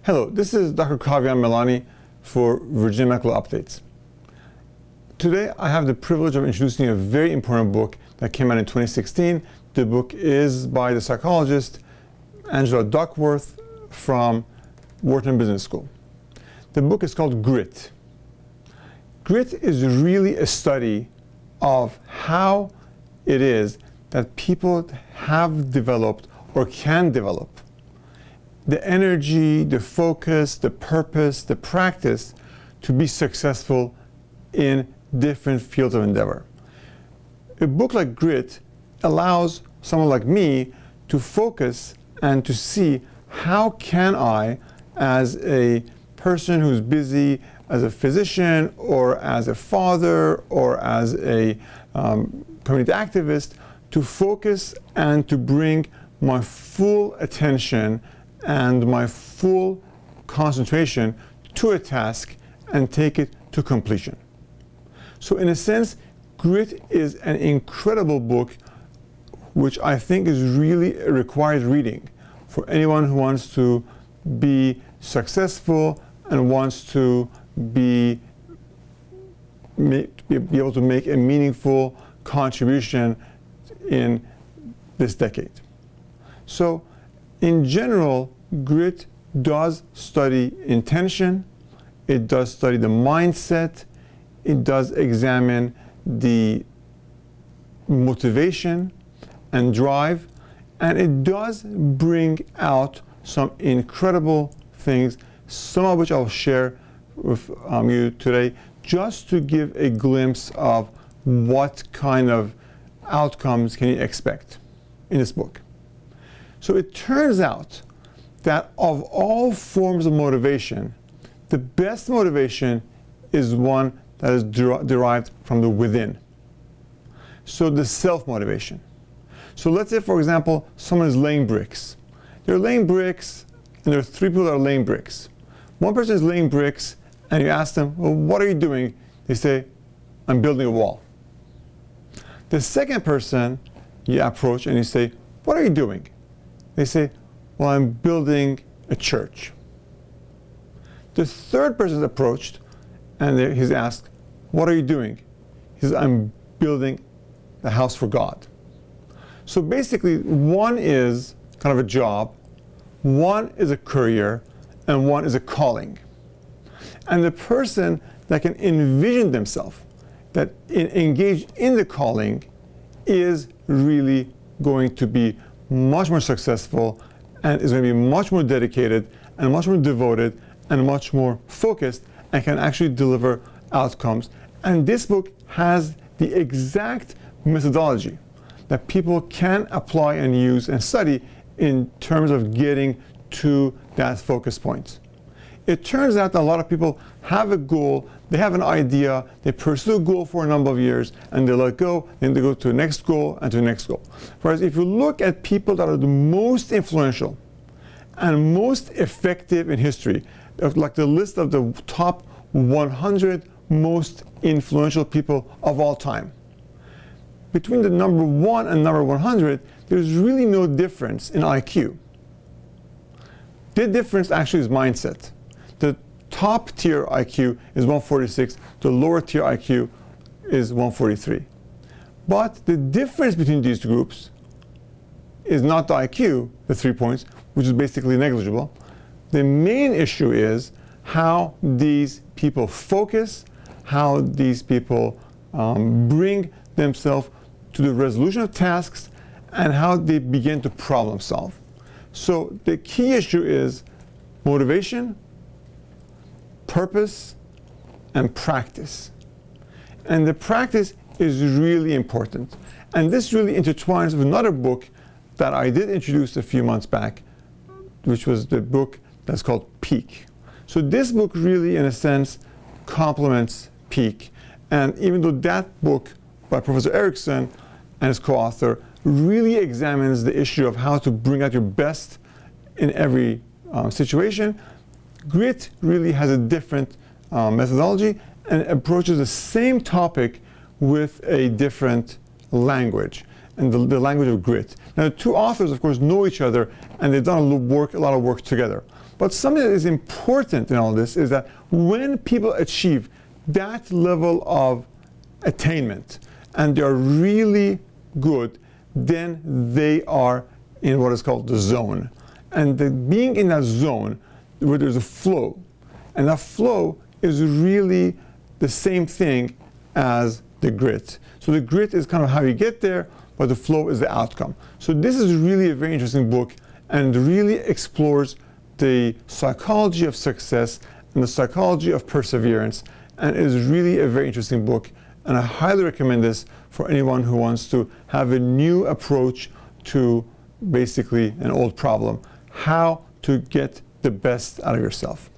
Hello, this is Dr. Kavian Milani for Virginia Medical Updates. Today I have the privilege of introducing a very important book that came out in 2016. The book is by the psychologist Angela Duckworth from Wharton Business School. The book is called Grit. Grit is really a study of how it is that people have developed or can develop the energy, the focus, the purpose, the practice to be successful in different fields of endeavor. A book like Grit allows someone like me to focus and to see how can I, as a person who's busy as a physician or as a father or as a community activist, to focus and to bring my full attention and my full concentration to a task and take it to completion. So in a sense, Grit is an incredible book which I think is really a required reading for anyone who wants to be successful and wants to be able to make a meaningful contribution in this decade. So in general, Grit does study intention, it does study the mindset, it does examine the motivation and drive, and it does bring out some incredible things, some of which I'll share with you today, just to give a glimpse of what kind of outcomes can you expect in this book. So it turns out that of all forms of motivation, the best motivation is one that is derived from the within. So the self-motivation. So let's say, for example, someone is laying bricks. They're laying bricks, and there are three people that are laying bricks. One person is laying bricks, and you ask them, well, what are you doing? They say, I'm building a wall. The second person you approach and you say, what are you doing? They say, well, I'm building a church. The third person is approached and he's asked, what are you doing? He says, I'm building a house for God. So basically, one is kind of a job, one is a career, and one is a calling. And the person that can envision themselves, that engage in the calling, is really going to be much more successful and is going to be much more dedicated and much more devoted and much more focused and can actually deliver outcomes. And this book has the exact methodology that people can apply and use and study in terms of getting to that focus point. It turns out that a lot of people have a goal, they have an idea, they pursue a goal for a number of years, and they let go, then they go to the next goal and to the next goal. Whereas if you look at people that are the most influential and most effective in history, like the list of the top 100 most influential people of all time, between the number 1 and number 100, there's really no difference in IQ. The difference actually is mindset. The top tier IQ is 146, the lower tier IQ is 143. But the difference between these two groups is not the IQ, the 3 points, which is basically negligible. The main issue is how these people focus, how these people bring themselves to the resolution of tasks, and how they begin to problem solve. So the key issue is motivation, purpose, and practice. And the practice is really important. And this really intertwines with another book that I did introduce a few months back, which was the book that's called Peak. So this book really, in a sense, complements Peak. And even though that book by Professor Erickson and his co-author really examines the issue of how to bring out your best in every situation, Grit really has a different methodology and approaches the same topic with a different language, and the language of grit. Now, the two authors, of course, know each other, and they've done a lot of work together. But something that is important in all this is that when people achieve that level of attainment and they're really good, then they are in what is called the zone. And being in that zone where there's a flow, and that flow is really the same thing as the grit. So the grit is kind of how you get there, but the flow is the outcome. So this is really a very interesting book and really explores the psychology of success and the psychology of perseverance, and it is really a very interesting book, and I highly recommend this for anyone who wants to have a new approach to basically an old problem, how to get the best out of yourself.